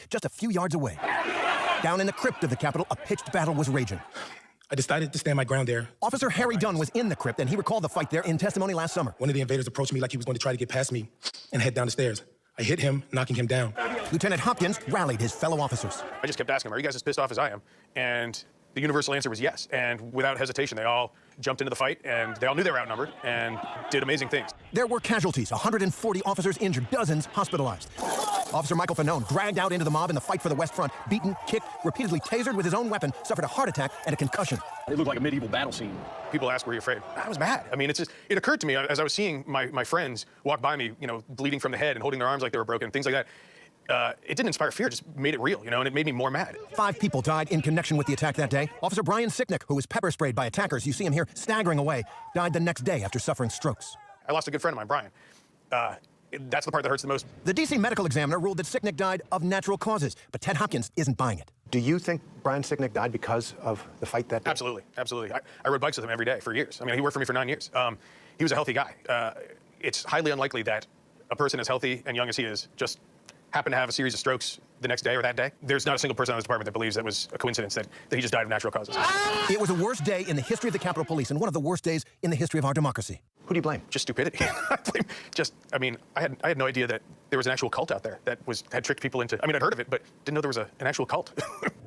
just a few yards away. Down in the crypt of the Capitol, a pitched battle was raging. I decided to stand my ground there. Officer Harry Dunn was in the crypt, and he recalled the fight there in testimony last summer. One of the invaders approached me like he was going to try to get past me and head down the stairs. I hit him, knocking him down. Lieutenant Hopkins rallied his fellow officers. I just kept asking them, are you guys as pissed off as I am? And the universal answer was yes. And without hesitation, they all jumped into the fight, and they all knew they were outnumbered and did amazing things. There were casualties, 140 officers injured, dozens hospitalized. Officer Michael Fanone, dragged out into the mob in the fight for the West Front, beaten, kicked, repeatedly tasered with his own weapon, suffered a heart attack and a concussion. It looked like a medieval battle scene. People ask, were you afraid? I was mad. I mean, it occurred to me as I was seeing my friends walk by me, bleeding from the head and holding their arms like they were broken, things like that. It didn't inspire fear, it just made it real, and it made me more mad. 5 people died in connection with the attack that day. Officer Brian Sicknick, who was pepper sprayed by attackers, you see him here staggering away, died the next day after suffering strokes. I lost a good friend of mine, Brian. That's the part that hurts the most. The D.C. medical examiner ruled that Sicknick died of natural causes, but Ted Hopkins isn't buying it. Do you think Brian Sicknick died because of the fight that day? Absolutely, absolutely. I rode bikes with him every day for years. I mean, he worked for me for 9 years. He was a healthy guy. It's highly unlikely that a person as healthy and young as he is just happened to have a series of strokes the next day or that day. There's not a single person in this department that believes that was a coincidence, that he just died of natural causes. It was the worst day in the history of the Capitol Police and one of the worst days in the history of our democracy. Who do you blame? Just stupidity. I had no idea that there was an actual cult out there that had tricked people into, I'd heard of it, but didn't know there was an actual cult.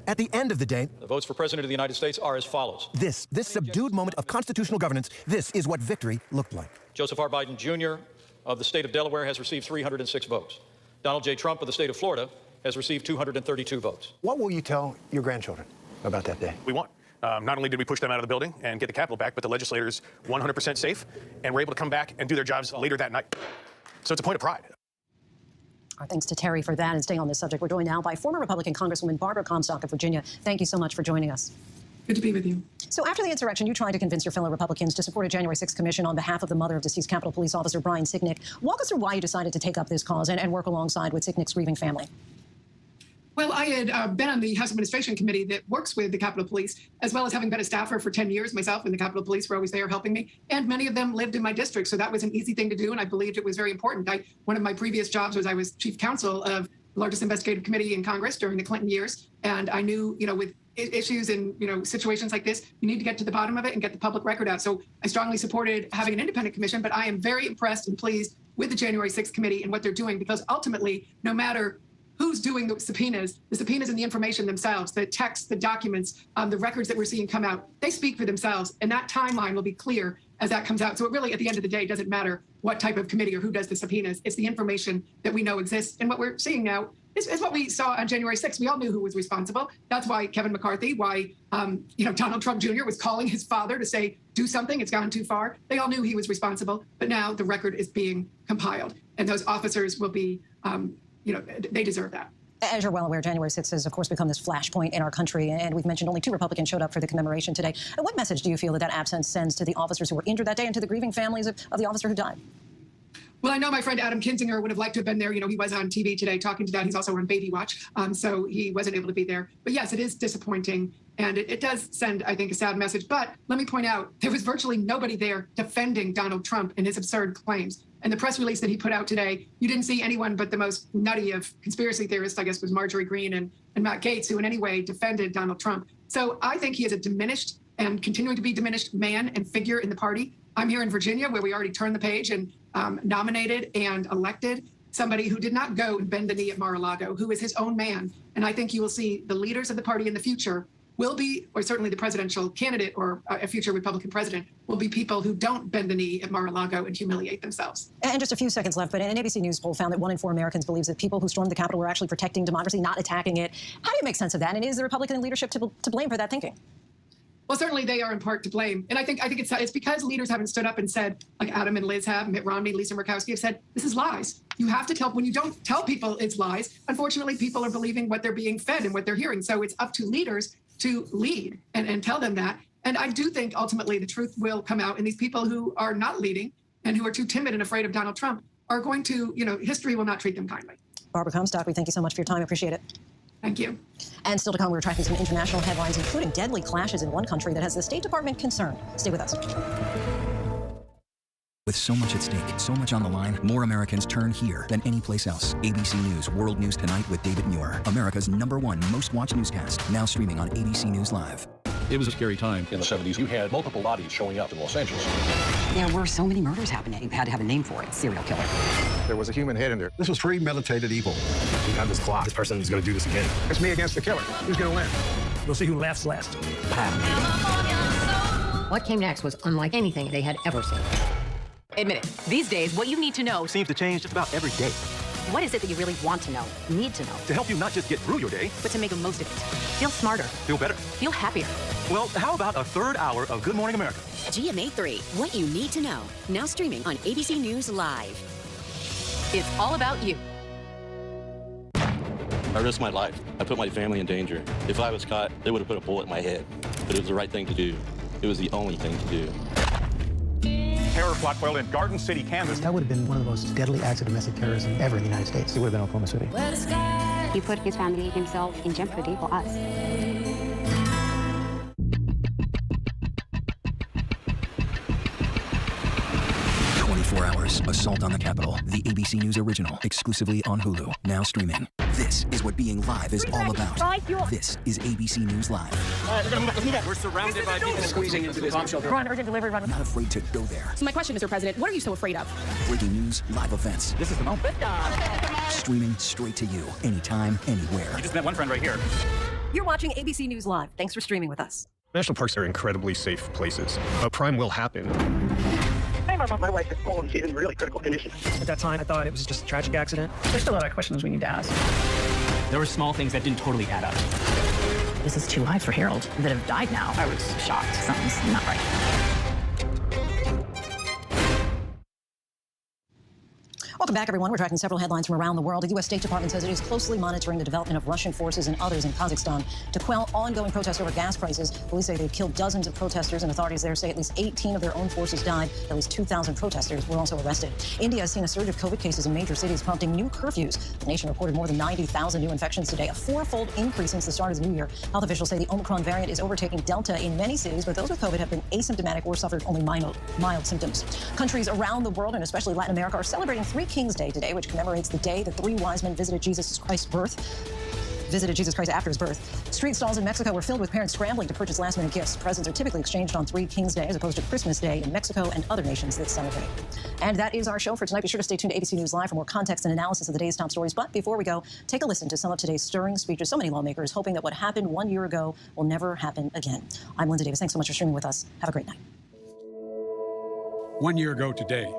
At the end of the day, the votes for President of the United States are as follows. This subdued moment of constitutional governance, this is what victory looked like. Joseph R. Biden Jr. of the state of Delaware has received 306 votes. Donald J. Trump of the state of Florida has received 232 votes. What will you tell your grandchildren about that day? We won. Not only did we push them out of the building and get the Capitol back, but the legislators 100% safe and were able to come back and do their jobs later that night. So it's a point of pride. Our thanks to Terry for that. And staying on this subject, we're joined now by former Republican Congresswoman Barbara Comstock of Virginia. Thank you so much for joining us. Good to be with you. So after the insurrection, you tried to convince your fellow Republicans to support a January 6th commission on behalf of the mother of deceased Capitol Police Officer Brian Sicknick. Walk us through why you decided to take up this cause and work alongside with Sicknick's grieving family. Well, I had been on the House Administration Committee that works with the Capitol Police, as well as having been a staffer for 10 years myself, and the Capitol Police were always there helping me. And many of them lived in my district, so that was an easy thing to do, and I believed it was very important. One of my previous jobs was I was chief counsel of the largest investigative committee in Congress during the Clinton years, and I knew, with issues and situations like this, you need to get to the bottom of it and get the public record out. So I strongly supported having an independent commission, but I am very impressed and pleased with the January 6th committee and what they're doing, because ultimately, no matter who's doing the subpoenas and the information themselves, the texts, the documents, the records that we're seeing come out, they speak for themselves, and that timeline will be clear as that comes out. So it really, at the end of the day, doesn't matter what type of committee or who does the subpoenas. It's the information that we know exists. And what we're seeing now is what we saw on January 6th. We all knew who was responsible. That's why Kevin McCarthy, Donald Trump Jr. was calling his father to say, do something, it's gone too far. They all knew he was responsible, but now the record is being compiled, and those officers will be, they deserve that. As you're well aware, January 6th has, of course, become this flashpoint in our country, and we've mentioned only 2 Republicans showed up for the commemoration today. And what message do you feel that absence sends to the officers who were injured that day and to the grieving families of the officer who died? Well, I know my friend Adam Kinzinger would have liked to have been there. He was on TV today talking to that. He's also on Baby Watch, so he wasn't able to be there. But yes, it is disappointing, and it does send, I think, a sad message. But let me point out, there was virtually nobody there defending Donald Trump and his absurd claims. And the press release that he put out today, you didn't see anyone but the most nutty of conspiracy theorists, I guess, was Marjorie Greene and Matt Gaetz, who in any way defended Donald Trump. So I think he is a diminished and continuing to be diminished man and figure in the party. I'm here in Virginia, where we already turned the page and nominated and elected somebody who did not go and bend the knee at Mar-a-Lago, who is his own man. And I think you will see the leaders of the party in the future will be, or certainly the presidential candidate or a future Republican president, will be people who don't bend the knee at Mar-a-Lago and humiliate themselves. And just a few seconds left, but an ABC News poll found that 1 in 4 Americans believes that people who stormed the Capitol were actually protecting democracy, not attacking it. How do you make sense of that? And is the Republican leadership to blame for that thinking? Well, certainly they are in part to blame. And I think it's because leaders haven't stood up and said, like Adam and Liz have, Mitt Romney, Lisa Murkowski have said, this is lies. You have to tell, when you don't tell people it's lies, unfortunately, people are believing what they're being fed and what they're hearing. So it's up to leaders to lead and tell them that. And I do think ultimately the truth will come out, and these people who are not leading and who are too timid and afraid of Donald Trump are going to, history will not treat them kindly. Barbara Comstock, we thank you so much for your time. I appreciate it. Thank you. And still to come, we're tracking some international headlines, including deadly clashes in one country that has the State Department concerned. Stay with us. With so much at stake, so much on the line, more Americans turn here than any place else. ABC News World News Tonight with David Muir, America's #1 most watched newscast, now streaming on ABC News Live. It was a scary time in the 70s. You had multiple bodies showing up in Los Angeles. There were so many murders happening. You had to have a name for it. Serial killer. There was a human head in there. This was premeditated evil. We have this clock. This person is going to do this again. It's me against the killer. Who's going to win? We'll see who laughs last. What came next was unlike anything they had ever seen. Admit it. These days, what you need to know Seems to change just about every day. What is it that you really want to know, need to know, To help you not just get through your day, but to make the most of it? Feel smarter. feel better. Feel happier. Well, how about a third hour of Good Morning America? GMA 3, What You Need to Know. Now streaming on ABC News Live. It's all about you. I risked my life. I put my family in danger. If I was caught, they would have put a bullet in my head. But it was the right thing to do. It was the only thing to do. Terror plot foiled in Garden City, Kansas. That would have been one of the most deadly acts of domestic terrorism ever in the United States. It would have been Oklahoma City. He put his family, himself, in jeopardy for us. 24 Hours, Assault on the Capitol, the ABC News original, exclusively on Hulu, now streaming. This is what being live is all about. This is ABC News Live. We're surrounded by people squeezing into this bomb shelter. Run, urgent delivery, run. Not afraid to go there. So my question, Mr. President, what are you so afraid of? Breaking news, live events. This is the moment. Streaming straight to you, anytime, anywhere. You just met one friend right here. You're watching ABC News Live. Thanks for streaming with us. National parks are incredibly safe places. A crime will happen. My wife is cold and she's in really critical condition. At that time, I thought it was just a tragic accident. There's still a lot of questions we need to ask. There were small things that didn't totally add up. This is 2 lives for Harold that have died now. I was shocked. Something's not right. Welcome back, everyone. We're tracking several headlines from around the world. The U.S. State Department says it is closely monitoring the development of Russian forces and others in Kazakhstan to quell ongoing protests over gas prices. Police say they've killed dozens of protesters, and authorities there say at least 18 of their own forces died. At least 2,000 protesters were also arrested. India has seen a surge of COVID cases in major cities, prompting new curfews. The nation reported more than 90,000 new infections today, a 4-fold increase since the start of the new year. Health officials say the Omicron variant is overtaking Delta in many cities, but those with COVID have been asymptomatic or suffered only mild symptoms. Countries around the world, and especially Latin America, are celebrating Three Kings Day today, which commemorates the day the 3 wise men visited Jesus Christ after his birth. Street stalls in Mexico were filled with parents scrambling to purchase last-minute gifts. Presents are typically exchanged on Three Kings Day as opposed to Christmas Day in Mexico and other nations that celebrate. And that is our show for tonight. Be sure to stay tuned to ABC News Live for more context and analysis of the day's top stories. But before we go, take a listen to some of today's stirring speeches. So many lawmakers hoping that what happened 1 year ago will never happen again. I'm Linda Davis. Thanks so much for streaming with us. Have a great night. 1 year ago today,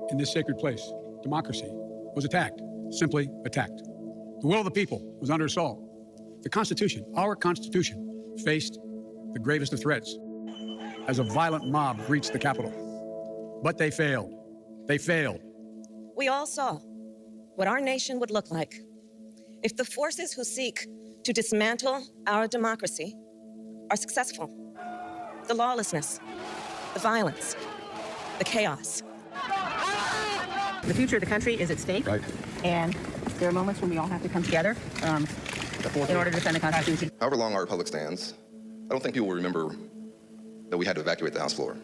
in this sacred place, democracy was attacked, simply attacked. The will of the people was under assault. The Constitution, our Constitution, faced the gravest of threats as a violent mob reached the Capitol. But they failed. They failed. We all saw what our nation would look like if the forces who seek to dismantle our democracy are successful. The lawlessness, the violence, the chaos. The future of the country is at stake. Right. And there are moments when we all have to come together in order to defend the Constitution. However long our republic stands, I don't think people will remember that we had to evacuate the House floor.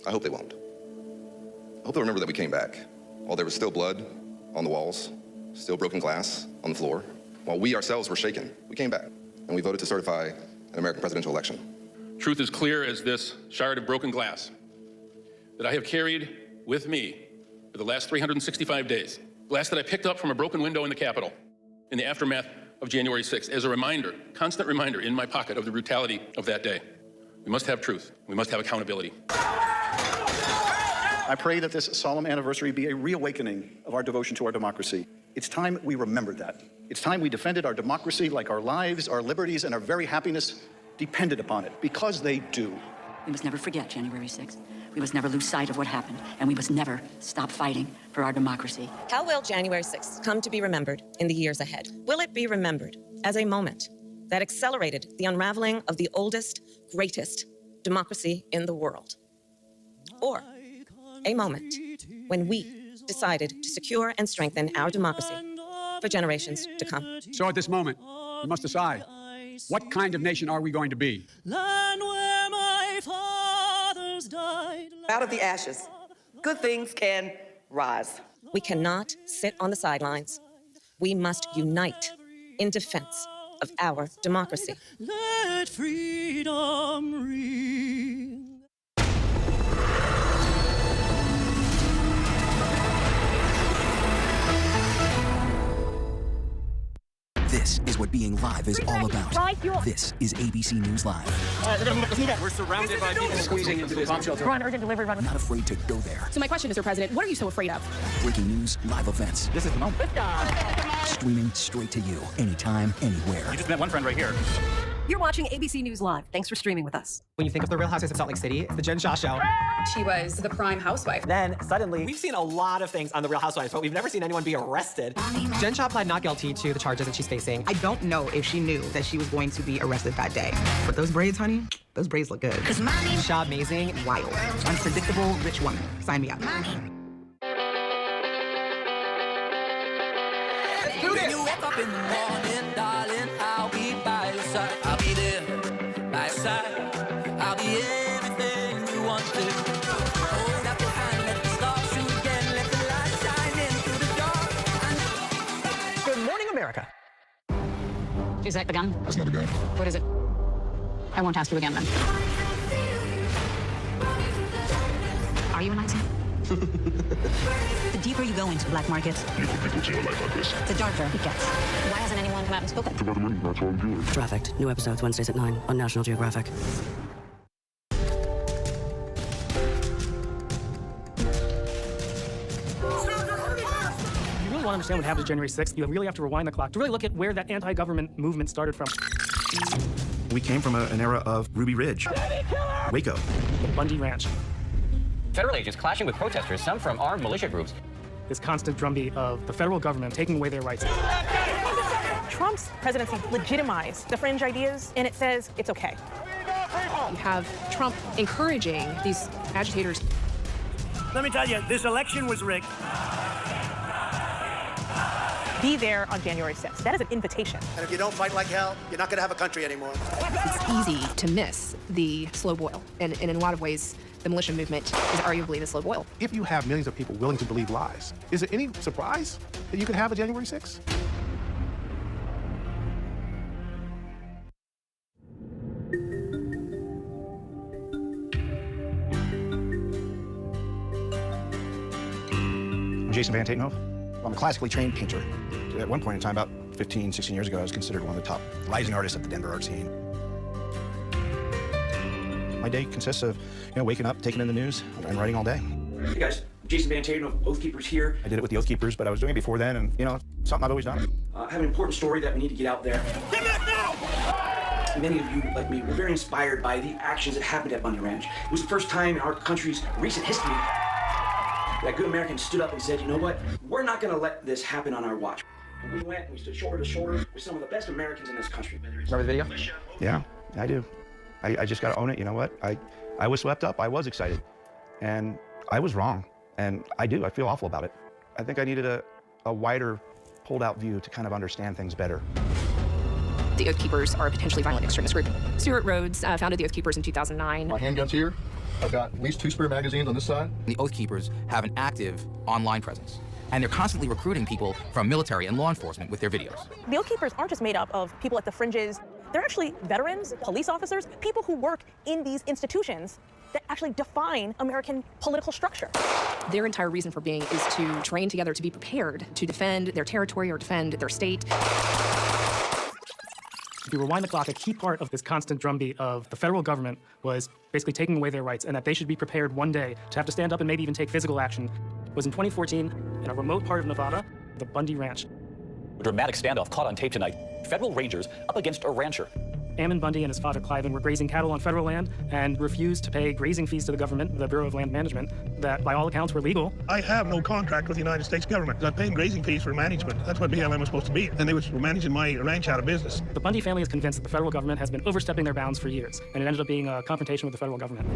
I hope they won't. I hope they'll remember that we came back while there was still blood on the walls, still broken glass on the floor. While we ourselves were shaken, we came back and we voted to certify an American presidential election. Truth is clear as this shard of broken glass that I have carried with me for the last 365 days. Glass that I picked up from a broken window in the Capitol in the aftermath of January 6th as a reminder, constant reminder in my pocket of the brutality of that day. We must have truth. We must have accountability. I pray that this solemn anniversary be a reawakening of our devotion to our democracy. It's time we remembered that. It's time we defended our democracy like our lives, our liberties, and our very happiness depended upon it, because they do. We must never forget January 6th. We must never lose sight of what happened, and we must never stop fighting for our democracy. How will January 6th come to be remembered in the years ahead? Will it be remembered as a moment that accelerated the unraveling of the oldest, greatest democracy in the world? Or a moment when we decided to secure and strengthen our democracy for generations to come? So at this moment, we must decide, what kind of nation are we going to be? Out of the ashes, good things can rise. We cannot sit on the sidelines. We must unite in defense of our democracy. Let freedom ring. This is what being live is all about. This is ABC News Live. All right, we're surrounded by people squeezing into this bomb shelter. We're on urgent delivery run. Not afraid to go there. So my question, Mr. President, what are you so afraid of? Breaking news, live events. This is the moment. Streaming straight to you, anytime, anywhere. You just met one friend right here. You're watching ABC News Live. Thanks for streaming with us. When you think of the Real Housewives of Salt Lake City, it's the Jen Shaw Show. She was the prime housewife. Then, suddenly, we've seen a lot of things on The Real Housewives, but we've never seen anyone be arrested. Jen Shaw pled not guilty to the charges that she's facing. I don't know if she knew that she was going to be arrested that day. But those braids, honey, those braids look good. Shaw amazing. Wild. Unpredictable, rich woman. Sign me up. When you wake up in the morning, darling, I'll be by your side. I'll be there, by your side. I'll be everything you want to. Hold up your hand, let the stars shoot again. Let the light shine in through the dark. Good morning, America. Is that the gun? That's not a gun. What is it? I won't ask you again then. Are you a Nazi? The deeper you go into black markets, the darker it gets. Why hasn't anyone come out and spoken? It's about the money, that's all I'm doing. Trafficked. New episodes Wednesdays at 9 on National Geographic. If you really want to understand what happened to January 6th, you really have to rewind the clock to really look at where that anti-government movement started from. We came from an era of Ruby Ridge, Waco, The Bundy Ranch. Federal agents clashing with protesters, some from armed militia groups. This constant drumbeat of the federal government taking away their rights. Trump's presidency legitimized the fringe ideas, and it says it's okay. You have Trump encouraging these agitators. Let me tell you, this election was rigged. Be there on January 6th. That is an invitation. And if you don't fight like hell, you're not going to have a country anymore. It's easy to miss the slow boil, and in a lot of ways, the militia movement is arguably the slow boil. If you have millions of people willing to believe lies, is it any surprise that you could have a January 6th? I'm Jason Van Tatenhove. I'm a classically trained painter. At one point in time, about 15, 16 years ago, I was considered one of the top rising artists of the Denver art scene. My day consists of, waking up, taking in the news, and writing all day. Hey guys, Jason Van Taten of Oath Keepers here. I did it with the Oath Keepers, but I was doing it before then, and, something I've always done. I have an important story that we need to get out there. Get back now! Many of you, like me, were very inspired by the actions that happened at Bundy Ranch. It was the first time in our country's recent history that good Americans stood up and said, you know what? We're not going to let this happen on our watch. And we went and we stood shoulder to shoulder with some of the best Americans in this country. Remember the video? Yeah, I do. I just got to own it. You know what? I was swept up. I was excited. And I was wrong. And I feel awful about it. I think I needed a wider, pulled-out view to kind of understand things better. The Oath Keepers are a potentially violent extremist group. Stuart Rhodes founded the Oath Keepers in 2009. My handgun's here. I've got at least 2 spare magazines on this side. The Oath Keepers have an active online presence, and they're constantly recruiting people from military and law enforcement with their videos. The Oath Keepers aren't just made up of people at the fringes. They're actually veterans, police officers, people who work in these institutions that actually define American political structure. Their entire reason for being is to train together to be prepared to defend their territory or defend their state. If you rewind the clock, a key part of this constant drumbeat of the federal government was basically taking away their rights, and that they should be prepared one day to have to stand up and maybe even take physical action, was in 2014 in a remote part of Nevada, the Bundy Ranch. A dramatic standoff caught on tape tonight. Federal rangers up against a rancher. Ammon Bundy and his father Cliven were grazing cattle on federal land and refused to pay grazing fees to the government, the Bureau of Land Management, that by all accounts were legal. I have no contract with the United States government. I'm paying grazing fees for management. That's what BLM was supposed to be. And they were managing my ranch out of business. The Bundy family is convinced that the federal government has been overstepping their bounds for years, and it ended up being a confrontation with the federal government.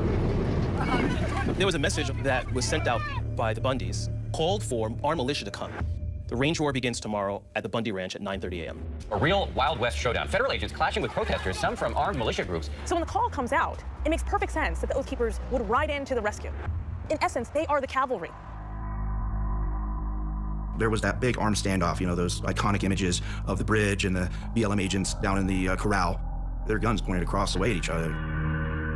There was a message that was sent out by the Bundys, called for armed militia to come. The range war begins tomorrow at the Bundy Ranch at 9:30 a.m. A real Wild West showdown. Federal agents clashing with protesters, some from armed militia groups. So when the call comes out, it makes perfect sense that the Oath Keepers would ride in to the rescue. In essence, they are the cavalry. There was that big armed standoff, you know, those iconic images of the bridge and the BLM agents down in the corral, their guns pointed across the way at each other.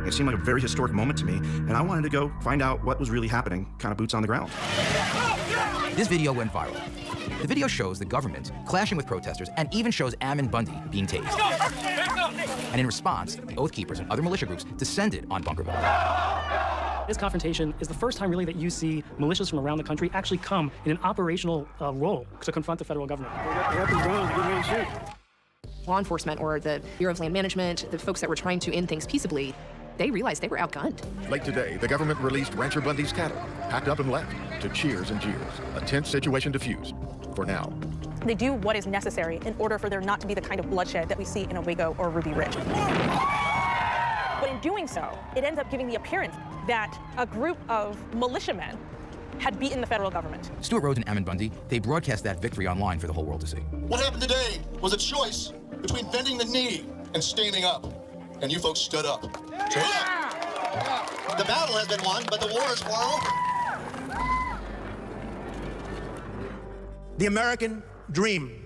It seemed like a very historic moment to me, and I wanted to go find out what was really happening, kind of boots on the ground. This video went viral. The video shows the government clashing with protesters and even shows Ammon Bundy being tased. And in response, the Oath Keepers and other militia groups descended on Bunkerville. This confrontation is the first time really that you see militias from around the country actually come in an operational role to confront the federal government. Law enforcement or the Bureau of Land Management, the folks that were trying to end things peaceably, they realized they were outgunned. Late today, the government released Rancher Bundy's cattle, packed up and left, to cheers and jeers. A tense situation diffused, for now. They do what is necessary in order for there not to be the kind of bloodshed that we see in Owego or Ruby Ridge. But in doing so, it ends up giving the appearance that a group of militiamen had beaten the federal government. Stuart Rhodes and Ammon Bundy, they broadcast that victory online for the whole world to see. What happened today was a choice between bending the knee and standing up. And you folks stood up. Stood up. The battle has been won, but the war is far over. The American dream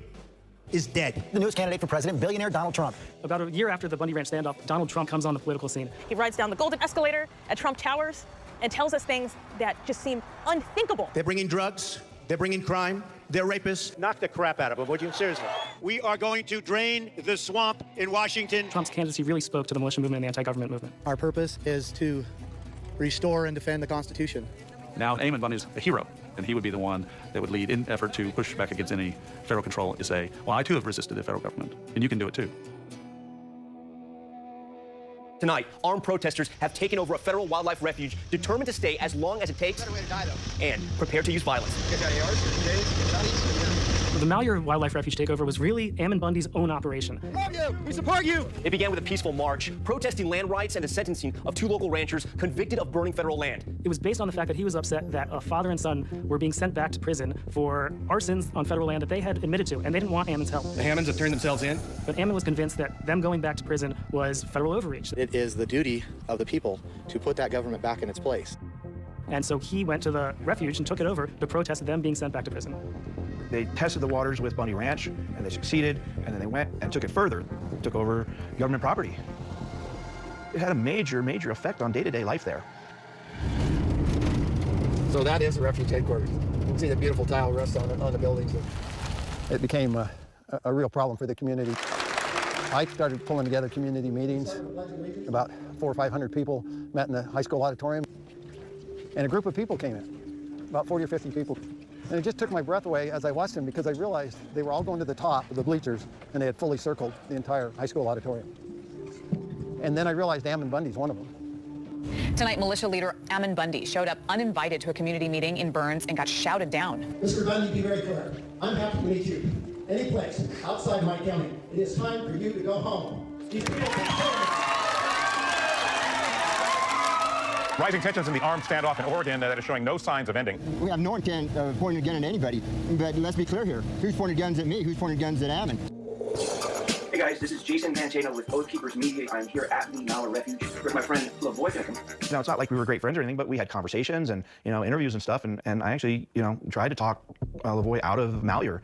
is dead. The newest candidate for president, billionaire Donald Trump. About a year after the Bundy Ranch standoff, Donald Trump comes on the political scene. He rides down the golden escalator at Trump Towers and tells us things that just seem unthinkable. They're bringing drugs. They're bringing crime. They're rapists. Knock the crap out of them, would you? Seriously. We are going to drain the swamp in Washington. Trump's candidacy really spoke to the militia movement and the anti-government movement. Our purpose is to restore and defend the Constitution. Now, Ammon Bundy is a hero, and he would be the one that would lead in effort to push back against any federal control and say, well, I too have resisted the federal government, and you can do it too. Tonight, armed protesters have taken over a federal wildlife refuge, determined to stay as long as it takes, and prepared to use violence. The Malheur Wildlife Refuge takeover was really Ammon Bundy's own operation. Love you! We support you! It began with a peaceful march, protesting land rights and the sentencing of 2 local ranchers convicted of burning federal land. It was based on the fact that he was upset that a father and son were being sent back to prison for arsons on federal land that they had admitted to, and they didn't want Ammon's help. The Hammonds have turned themselves in. But Ammon was convinced that them going back to prison was federal overreach. It is the duty of the people to put that government back in its place. And so he went to the refuge and took it over to protest them being sent back to prison. They tested the waters with Bundy Ranch, and they succeeded, and then they went and took it further, took over government property. It had a major, major effect on day-to-day life there. So that is the refuge headquarters. You can see the beautiful tile rust on the buildings. It became a real problem for the community. I started pulling together community meetings. About 400 or 500 people met in the high school auditorium. And a group of people came in, about 40 or 50 people. And it just took my breath away as I watched them because I realized they were all going to the top of the bleachers and they had fully circled the entire high school auditorium. And then I realized Ammon Bundy's one of them. Tonight, militia leader Ammon Bundy showed up uninvited to a community meeting in Burns and got shouted down. Mr. Bundy, be very clear. I'm happy to meet you. Any place outside my county, it is time for you to go home. These people Rising tensions in the armed standoff in Oregon that is showing no signs of ending. We have no intent of pointing a gun at anybody, but let's be clear here. Who's pointing guns at me? Who's pointing guns at Ammon? Hey guys, this is Jason Manchino with Oath Keepers Media. I'm here at the Malheur Refuge with my friend Lavoy Pickham. Now, it's not like we were great friends or anything, but we had conversations and, interviews and stuff, and I actually, tried to talk Lavoy out of Malheur.